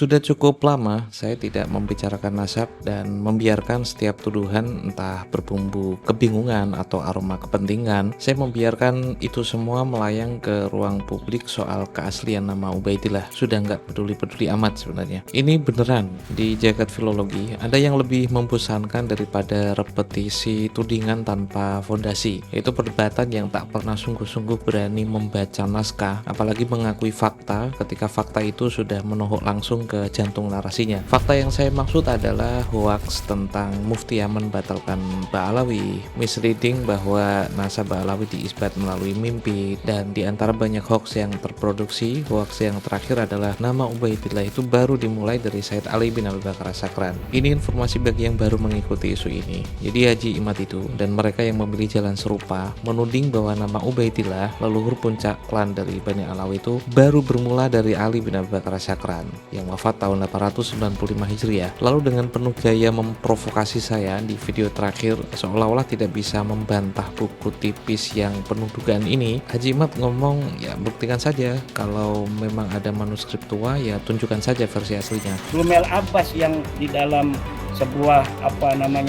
Sudah cukup lama saya tidak membicarakan nasab dan membiarkan setiap tuduhan entah berbumbu kebingungan atau aroma kepentingan. Saya membiarkan itu semua melayang ke ruang publik soal keaslian nama Ubaidillah. Sudah nggak peduli-peduli amat sebenarnya. Ini beneran, di jagat filologi ada yang lebih membosankan daripada repetisi tudingan tanpa fondasi. Yaitu perdebatan yang tak pernah sungguh-sungguh berani membaca naskah, apalagi mengakui fakta ketika fakta itu sudah menohok langsung ke jantung narasinya. Fakta yang saya maksud adalah hoaks tentang Mufti Yaman batalkan Ba'alawi, misleading bahwa nasab Ba'alawi diisbat melalui mimpi, dan di antara banyak hoaks yang terproduksi, hoaks yang terakhir adalah nama Ubaidillah itu baru dimulai dari Said Ali bin Abu Bakar As-Sakran. Ini informasi bagi yang baru mengikuti isu ini. Jadi Haji Imad itu dan mereka yang memilih jalan serupa menuding bahwa nama Ubaidillah, leluhur puncak klan dari Bani Alawi itu baru bermula dari Ali bin Abu Bakar As-Sakran yang wafat tahun 895 Hijriah. Lalu dengan penuh gaya memprovokasi saya di video terakhir, seolah-olah tidak bisa membantah buku tipis yang penuh dugaan ini, Haji Imad ngomong, ya buktikan saja, kalau memang ada manuskrip tua ya tunjukkan saja versi aslinya. Rumel Abbas yang di dalam sebuah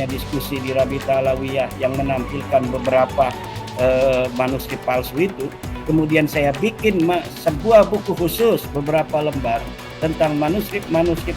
diskusi di Rabita Alawiyah yang menampilkan beberapa manuskrip palsu itu, kemudian saya bikin sebuah buku khusus beberapa lembar tentang manuskrip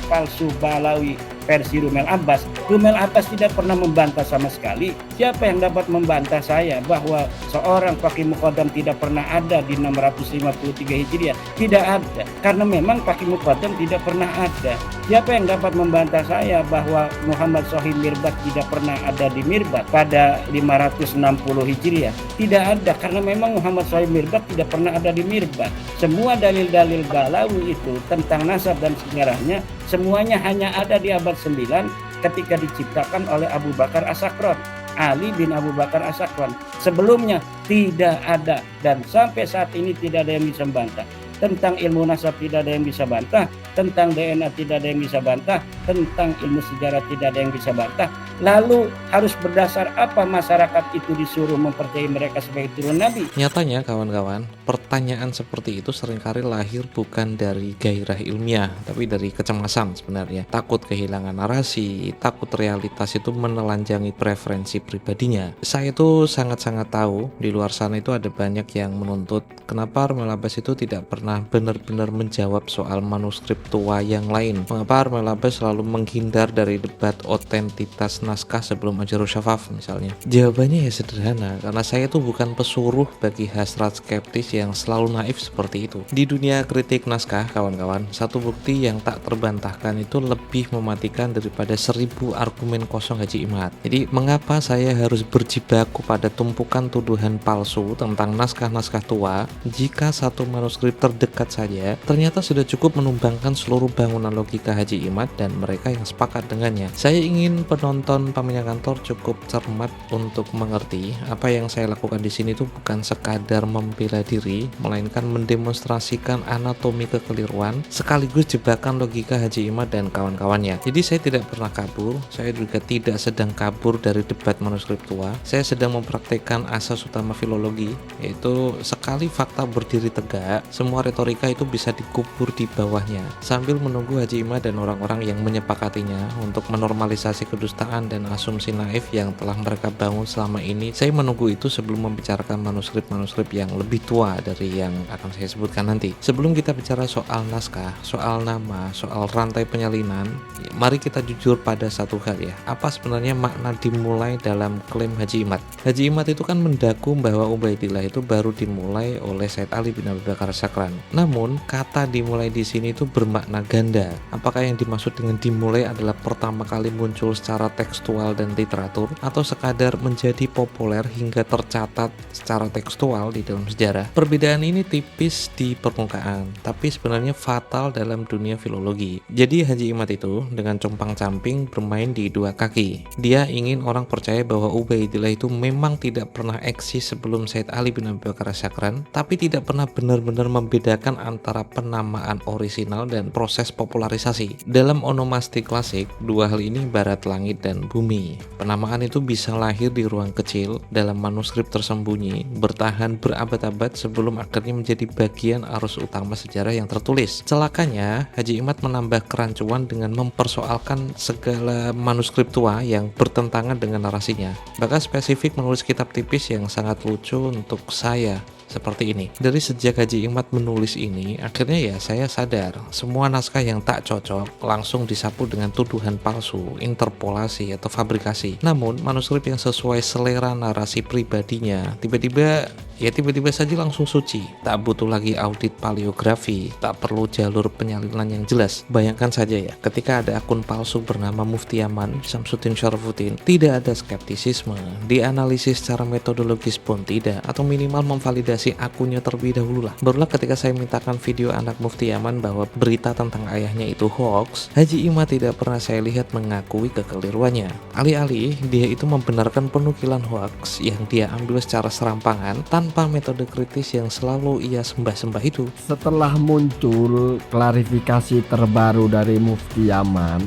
palsu Ba'alawi versi Rumel Abbas. Rumel Abbas tidak pernah membantah sama sekali. Siapa yang dapat membantah saya bahwa seorang Faqih Muqaddam tidak pernah ada di 653 Hijriah? Tidak ada, karena memang Faqih Muqaddam tidak pernah ada. Siapa yang dapat membantah saya bahwa Muhammad Shahih Mirbat tidak pernah ada di Mirbat pada 560 Hijriah? Tidak ada, karena memang Muhammad Shahih Mirbat tidak pernah ada di Mirbat. Semua dalil-dalil Ba'alawi itu tentang nasab dan sejarahnya semuanya hanya ada di abad 9 ketika diciptakan oleh Abu Bakar As-Sakran, Ali bin Abu Bakar As-Sakran. Sebelumnya tidak ada, dan sampai saat ini tidak ada yang bisa membantah. Tentang ilmu nasab tidak ada yang bisa bantah, tentang DNA tidak ada yang bisa bantah, tentang ilmu sejarah tidak ada yang bisa bantah. Lalu harus berdasar apa masyarakat itu disuruh mempercayai mereka sebagai turun Nabi? Nyatanya kawan-kawan, pertanyaan seperti itu seringkali lahir bukan dari gairah ilmiah, tapi dari kecemasan sebenarnya. Takut kehilangan narasi, takut realitas itu menelanjangi preferensi pribadinya. Saya tuh sangat-sangat tahu di luar sana itu ada banyak yang menuntut kenapa Rumel Abbas itu tidak pernah benar-benar menjawab soal manuskrip tua yang lain. Mengapa Rumel Abbas selalu menghindar dari debat otentitas naskah sebelum Ajarus Syafaf misalnya? Jawabannya ya sederhana, karena saya tuh bukan pesuruh bagi hasrat skeptis yang selalu naif seperti itu. Di dunia kritik naskah kawan-kawan, satu bukti yang tak terbantahkan itu lebih mematikan daripada 1000 argumen kosong Haji Imad. Jadi mengapa saya harus berjibaku pada tumpukan tuduhan palsu tentang naskah-naskah tua jika satu manuskrip terdekat saja ternyata sudah cukup menumbangkan seluruh bangunan logika Haji Imad dan mereka yang sepakat dengannya. Saya ingin penonton Paminya Kantor cukup cermat untuk mengerti apa yang saya lakukan di sini itu bukan sekadar membela diri, melainkan mendemonstrasikan anatomi kekeliruan sekaligus jebakan logika Haji Imad dan kawan-kawannya. Jadi saya tidak pernah kabur, saya juga tidak sedang kabur dari debat manuskrip tua. Saya sedang mempraktikkan asas utama filologi, yaitu sekali fakta berdiri tegak, semua retorika itu bisa dikubur di bawahnya sambil menunggu Haji Imad dan orang-orang yang menyepakatinya untuk menormalisasi kedustaan dan asumsi naif yang telah mereka bangun selama ini. Saya menunggu itu sebelum membicarakan manuskrip-manuskrip yang lebih tua dari yang akan saya sebutkan nanti. Sebelum kita bicara soal naskah, soal nama, soal rantai penyalinan, ya, mari kita jujur pada satu hal ya. Apa sebenarnya makna dimulai dalam klaim Haji Imad? Haji Imad itu kan mendaku bahwa Ubaidillah itu baru dimulai oleh Said Ali bin Abu Bakar As-Sakran. Namun kata dimulai di sini itu bermakna ganda. Apakah yang dimaksud dengan dimulai adalah pertama kali muncul secara tekstual dan literatur, atau sekadar menjadi populer hingga tercatat secara tekstual di dalam sejarah? Perbedaan ini tipis di permukaan, tapi sebenarnya fatal dalam dunia filologi. Jadi Haji Imad itu dengan compang-camping bermain di dua kaki. Dia ingin orang percaya bahwa Ubaidillah itu memang tidak pernah eksis sebelum Said Ali bin Abu Bakar As-Sakran, tapi tidak pernah benar-benar membedakan membedakan antara penamaan orisinal dan proses popularisasi. Dalam onomastik klasik, dua hal ini ibarat langit dan bumi. Penamaan itu bisa lahir di ruang kecil dalam manuskrip tersembunyi, bertahan berabad-abad sebelum akhirnya menjadi bagian arus utama sejarah yang tertulis. Celakanya, Haji Imad menambah kerancuan dengan mempersoalkan segala manuskrip tua yang bertentangan dengan narasinya. Bahkan spesifik menulis kitab tipis yang sangat lucu untuk saya seperti ini. Dari sejak Haji Imad menulis ini, akhirnya ya saya sadar semua naskah yang tak cocok langsung disapu dengan tuduhan palsu, interpolasi atau fabrikasi. Namun manuskrip yang sesuai selera narasi pribadinya tiba-tiba saja langsung suci. Tak butuh lagi audit paleografi, tak perlu jalur penyalinan yang jelas. Bayangkan saja ya, ketika ada akun palsu bernama Mufti Yaman Syamsuddin Syarafuddin, tidak ada skeptisisme, dianalisis secara metodologis pun tidak, atau minimal memvalidasi akunnya terlebih dahulu lah. Barulah ketika saya mintakan video anak Mufti Yaman bahwa berita tentang ayahnya itu hoax, Haji Imad tidak pernah saya lihat mengakui kekeliruannya. Alih-alih dia itu membenarkan penukilan hoax yang dia ambil secara serampangan tanpa metode kritis yang selalu ia sembah-sembah itu. Setelah muncul klarifikasi terbaru dari Mufti Yaman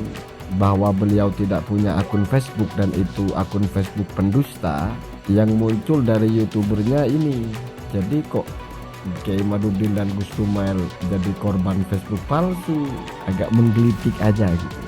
bahwa beliau tidak punya akun Facebook dan itu akun Facebook pendusta, yang muncul dari youtubernya ini, jadi kok Kiai Madudin dan Gus Tumail jadi korban Facebook palsu, agak menggelitik aja gitu.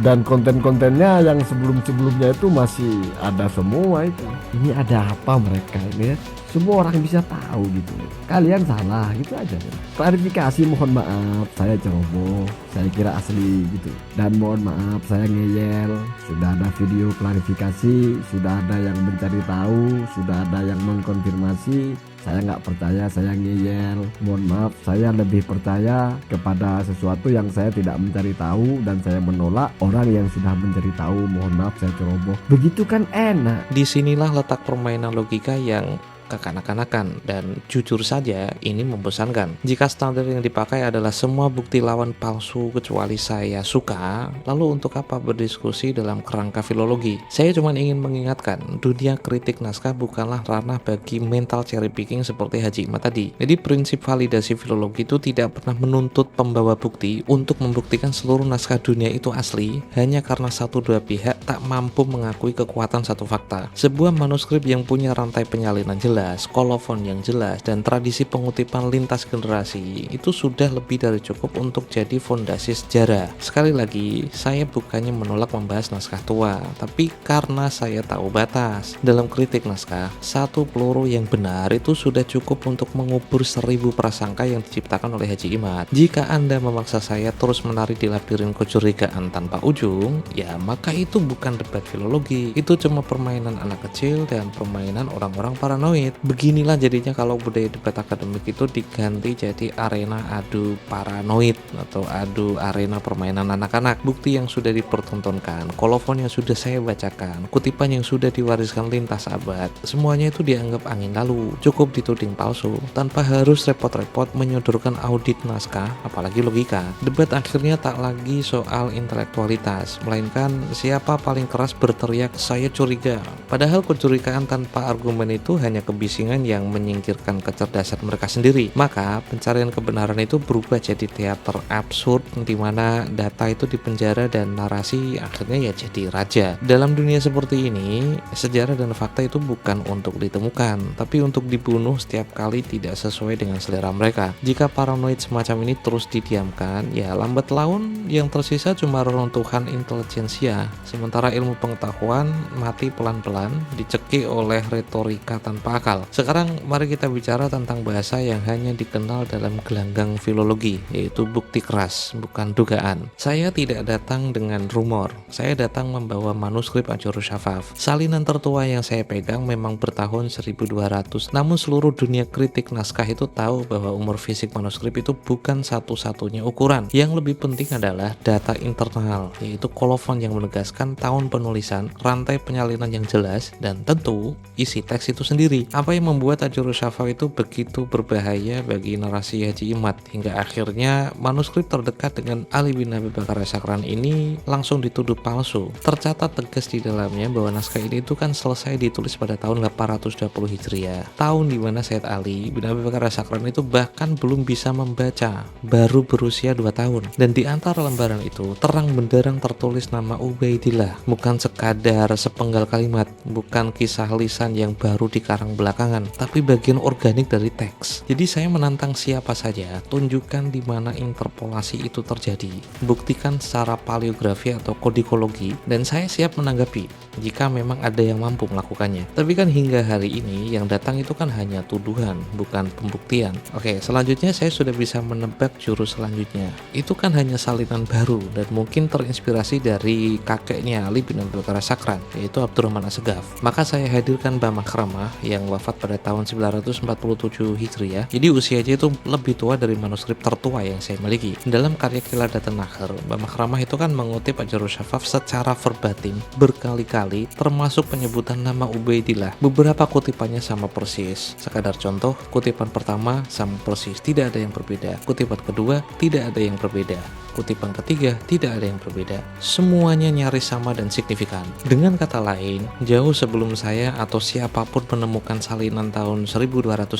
Dan konten-kontennya yang sebelum-sebelumnya itu masih ada semua itu. Ini ada apa mereka ini ya? Semua orang bisa tahu gitu. Kalian salah gitu aja. Klarifikasi, mohon maaf saya ceroboh, saya kira asli gitu. Dan mohon maaf saya ngeyel. Sudah ada video klarifikasi, sudah ada yang mencari tahu, sudah ada yang mengkonfirmasi. Saya nggak percaya, saya ngeyel. Mohon maaf, saya lebih percaya kepada sesuatu yang saya tidak mencari tahu dan saya menolak orang yang sudah mencari tahu. Mohon maaf, saya ceroboh. Begitu kan enak. Disinilah letak permainan logika yang kekanak-kanakan, dan jujur saja ini membosankan. Jika standar yang dipakai adalah semua bukti lawan palsu kecuali saya suka, lalu untuk apa berdiskusi dalam kerangka filologi? Saya cuma ingin mengingatkan, dunia kritik naskah bukanlah ranah bagi mental cherry picking seperti Haji Imad tadi. Jadi prinsip validasi filologi itu tidak pernah menuntut pembawa bukti untuk membuktikan seluruh naskah dunia itu asli hanya karena satu dua pihak tak mampu mengakui kekuatan satu fakta. Sebuah manuskrip yang punya rantai penyalinan jelas, kolofon yang jelas, dan tradisi pengutipan lintas generasi itu sudah lebih dari cukup untuk jadi fondasi sejarah. Sekali lagi, saya bukannya menolak membahas naskah tua, tapi karena saya tahu batas. Dalam kritik naskah, satu peluru yang benar itu sudah cukup untuk mengubur 1000 prasangka yang diciptakan oleh Haji Imad. Jika Anda memaksa saya terus menari di labirin kecurigaan tanpa ujung, ya maka itu bukan debat filologi, itu cuma permainan anak kecil dan permainan orang-orang paranoid. Beginilah jadinya kalau budaya debat akademik itu diganti jadi arena adu paranoid atau adu arena permainan anak-anak. Bukti yang sudah dipertontonkan, kolofon yang sudah saya bacakan, kutipan yang sudah diwariskan lintas abad, semuanya itu dianggap angin lalu, cukup dituding palsu tanpa harus repot-repot menyodorkan audit naskah apalagi logika. Debat akhirnya tak lagi soal intelektualitas, melainkan siapa paling keras berteriak saya curiga, padahal kecurigaan tanpa argumen itu hanya kebisingan yang menyingkirkan kecerdasan mereka sendiri. Maka pencarian kebenaran itu berubah jadi teater absurd di mana data itu dipenjara dan narasi akhirnya ya jadi raja. Dalam dunia seperti ini, sejarah dan fakta itu bukan untuk ditemukan, tapi untuk dibunuh setiap kali tidak sesuai dengan selera mereka. Jika paranoid semacam ini terus didiamkan, ya lambat laun yang tersisa cuma reruntuhan intelijensia, sementara ilmu pengetahuan mati pelan-pelan dicekik oleh retorika tanpa akal. Sekarang mari kita bicara tentang bahasa yang hanya dikenal dalam gelanggang filologi, yaitu bukti keras, bukan dugaan. Saya tidak datang dengan rumor, saya datang membawa manuskrip Ajurus Syafaf. Salinan tertua yang saya pegang memang bertahun 1200, namun seluruh dunia kritik naskah itu tahu bahwa umur fisik manuskrip itu bukan satu-satunya ukuran. Yang lebih penting adalah data internal, yaitu kolofon yang menegaskan tahun penulisan, rantai penyalinan yang jelas, dan tentu isi teks itu sendiri. Apa yang membuat Ajurus Syafaf itu begitu berbahaya bagi narasi Haji Imad hingga akhirnya manuskrip terdekat dengan Ali bin Abi Bakar As-Sakran ini langsung dituduh palsu. Tercatat tegas di dalamnya bahwa naskah ini itu kan selesai ditulis pada tahun 820 Hijriah, tahun di mana Sayyid Ali bin Abi Bakar As-Sakran itu bahkan belum bisa membaca, baru berusia 2 tahun. Dan di antara lembaran itu terang benderang tertulis nama Ubaidillah, bukan sekadar sepenggal kalimat, bukan kisah lisan yang baru dikarang belakangan, tapi bagian organik dari teks. Jadi saya menantang siapa saja, tunjukkan di mana interpolasi itu terjadi, buktikan secara paleografi atau kodikologi, dan saya siap menanggapi jika memang ada yang mampu melakukannya. Tapi kan hingga hari ini yang datang itu kan hanya tuduhan, bukan pembuktian. Oke, selanjutnya saya sudah bisa menebak jurus selanjutnya. Itu kan hanya salinan baru dan mungkin terinspirasi dari kakeknya Ali bin Abi Bakar As-Sakran, yaitu Abdurrahman As-Segaf. Maka saya hadirkan Mbah Makhramah yang wafat pada tahun 947 Hijriah. Jadi usianya itu lebih tua dari manuskrip tertua yang saya miliki. Dalam karya Qiladatun Nahr, Mbah Makhramah itu kan mengutip Ajurus Syafaf secara verbatim berkali-kali, termasuk penyebutan nama Ubaidillah. Beberapa kutipannya sama persis. Sekadar contoh, kutipan pertama sama persis, tidak ada yang berbeda. Kutipan kedua tidak ada yang berbeda. Kutipan ketiga tidak ada yang berbeda. Semuanya nyaris sama dan signifikan. Dengan kata lain, jauh sebelum saya atau siapapun menemukan salinan tahun 1280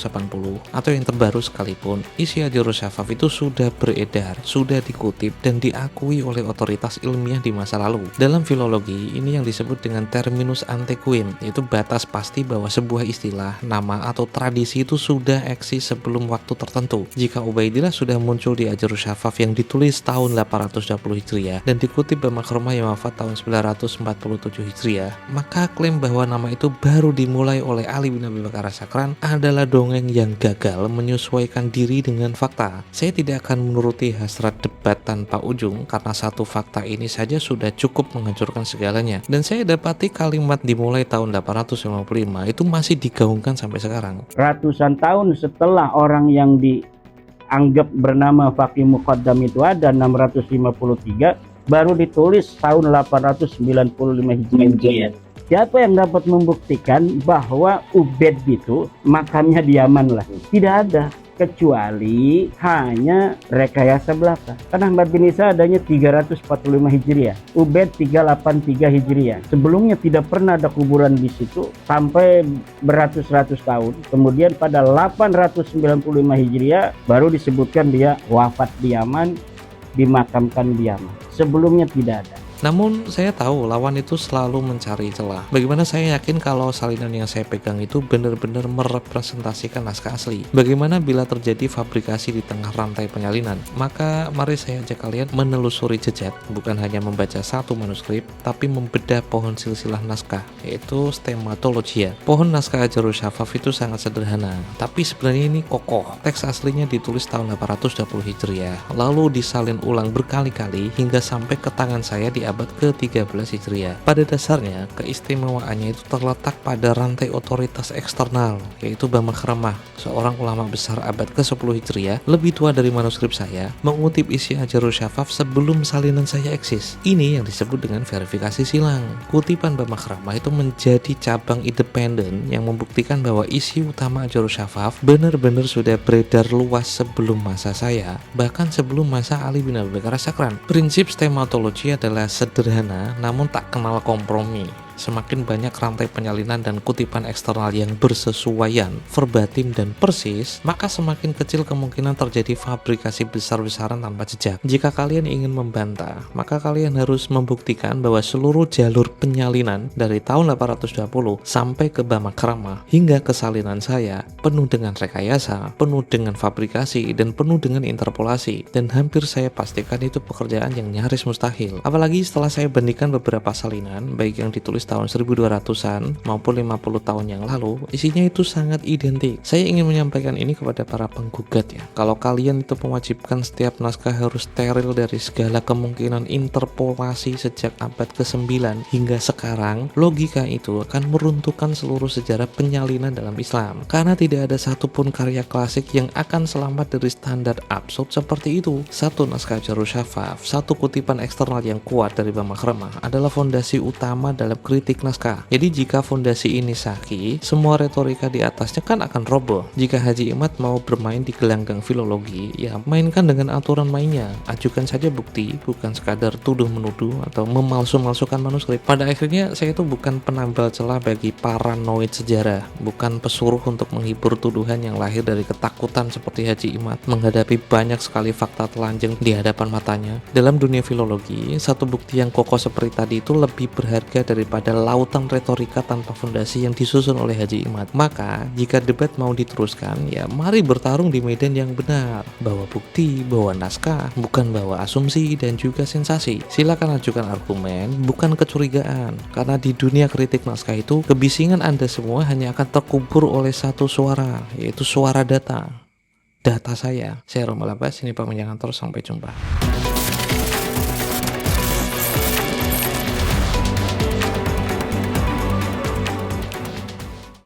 atau yang terbaru sekalipun, isi Ajurus Syafaf itu sudah beredar, sudah dikutip dan diakui oleh otoritas ilmiah di masa lalu. Dalam filologi, ini yang disebut dengan terminus antequim, yaitu batas pasti bahwa sebuah istilah, nama atau tradisi itu sudah eksis sebelum waktu tertentu. Jika Ubaidillah sudah muncul di Ajurus Syafaf yang ditulis tahun 820 Hijriah dan dikutip Mbah Makhramah yang wafat tahun 947 Hijriah, maka klaim bahwa nama itu baru dimulai oleh Ali bin Abi Bakar As-Sakran adalah dongeng yang gagal menyesuaikan diri dengan fakta. Saya tidak akan menuruti hasrat debat tanpa ujung karena satu fakta ini saja sudah cukup menghancurkan segalanya. Dan saya dapati kalimat dimulai tahun 855 itu masih digaungkan sampai sekarang. Ratusan tahun setelah orang yang dianggap bernama Faqih Muqaddam itu ada 653, baru ditulis tahun 895 Hijriah. Siapa yang dapat membuktikan bahwa Ubaid itu makamnya di Yaman lah? Tidak ada, kecuali hanya rekayasa belaka. Karena Ahmad bin Isa adanya 345 Hijriah, Ubaid 383 Hijriah. Sebelumnya tidak pernah ada kuburan di situ sampai beratus-ratus tahun. Kemudian pada 895 Hijriah baru disebutkan dia wafat di Yaman, dimakamkan di Yaman. Sebelumnya tidak ada. Namun saya tahu lawan itu selalu mencari celah. Bagaimana saya yakin kalau salinan yang saya pegang itu benar-benar merepresentasikan naskah asli? Bagaimana bila terjadi fabrikasi di tengah rantai penyalinan? Maka mari saya ajak kalian menelusuri jejak, bukan hanya membaca satu manuskrip, tapi membedah pohon silsilah naskah, yaitu Stematologia. Pohon naskah Ajurus Syafaf itu sangat sederhana, tapi sebenarnya ini kokoh. Teks aslinya ditulis tahun 820 Hijriah, lalu disalin ulang berkali-kali hingga sampai ke tangan saya di abad ke-13 Hijriah. Pada dasarnya, keistimewaannya itu terletak pada rantai otoritas eksternal, yaitu Mbah Makhramah, seorang ulama besar abad ke-10 Hijriah, lebih tua dari manuskrip saya, mengutip isi Ajurus Syafaf sebelum salinan saya eksis. Ini yang disebut dengan verifikasi silang. Kutipan Mbah Makhramah itu menjadi cabang independen yang membuktikan bahwa isi utama Ajurus Syafaf benar-benar sudah beredar luas sebelum masa saya, bahkan sebelum masa Ali bin Abi Bakar As-Sakran. Prinsip stematologi adalah sederhana namun tak kenal kompromi. Semakin banyak rantai penyalinan dan kutipan eksternal yang bersesuaian, verbatim dan persis, maka semakin kecil kemungkinan terjadi fabrikasi besar-besaran tanpa jejak. Jika kalian ingin membantah, maka kalian harus membuktikan bahwa seluruh jalur penyalinan dari tahun 820 sampai ke Mbah Makhramah hingga ke salinan saya penuh dengan rekayasa, penuh dengan fabrikasi, dan penuh dengan interpolasi. Dan hampir saya pastikan itu pekerjaan yang nyaris mustahil. Apalagi setelah saya bandingkan beberapa salinan, baik yang ditulis tahun 1200-an maupun 50 tahun yang lalu, isinya itu sangat identik. Saya ingin menyampaikan ini kepada para penggugat ya. Kalau kalian itu mewajibkan setiap naskah harus steril dari segala kemungkinan interpolasi sejak abad ke-9 hingga sekarang, logika itu akan meruntuhkan seluruh sejarah penyalinan dalam Islam. Karena tidak ada satupun karya klasik yang akan selamat dari standar absurd seperti itu. Satu naskah Ajurus Syafaf, satu kutipan eksternal yang kuat dari Mbah Makhramah adalah fondasi utama dalam kritik naskah. Jadi jika fondasi ini sahih, semua retorika di atasnya kan akan roboh. Jika Haji Imad mau bermain di gelanggang filologi, ya mainkan dengan aturan mainnya. Ajukan saja bukti, bukan sekadar tuduh-menuduh atau memalsu-malsukan manuskrip. Pada akhirnya saya itu bukan penambal celah bagi paranoid sejarah, bukan pesuruh untuk menghibur tuduhan yang lahir dari ketakutan seperti Haji Imad menghadapi banyak sekali fakta telanjang di hadapan matanya. Dalam dunia filologi, satu bukti yang kokoh seperti tadi itu lebih berharga daripada lautan retorika tanpa fondasi yang disusun oleh Haji Imad. Maka, jika debat mau diteruskan, ya mari bertarung di medan yang benar. Bawa bukti, bawa naskah, bukan bawa asumsi dan juga sensasi. Silakan ajukan argumen, bukan kecurigaan. Karena di dunia kritik naskah itu, kebisingan Anda semua hanya akan terkubur oleh satu suara, yaitu suara data. Data saya Romal Abbas, ini Pak Menjangan. Terus sampai jumpa.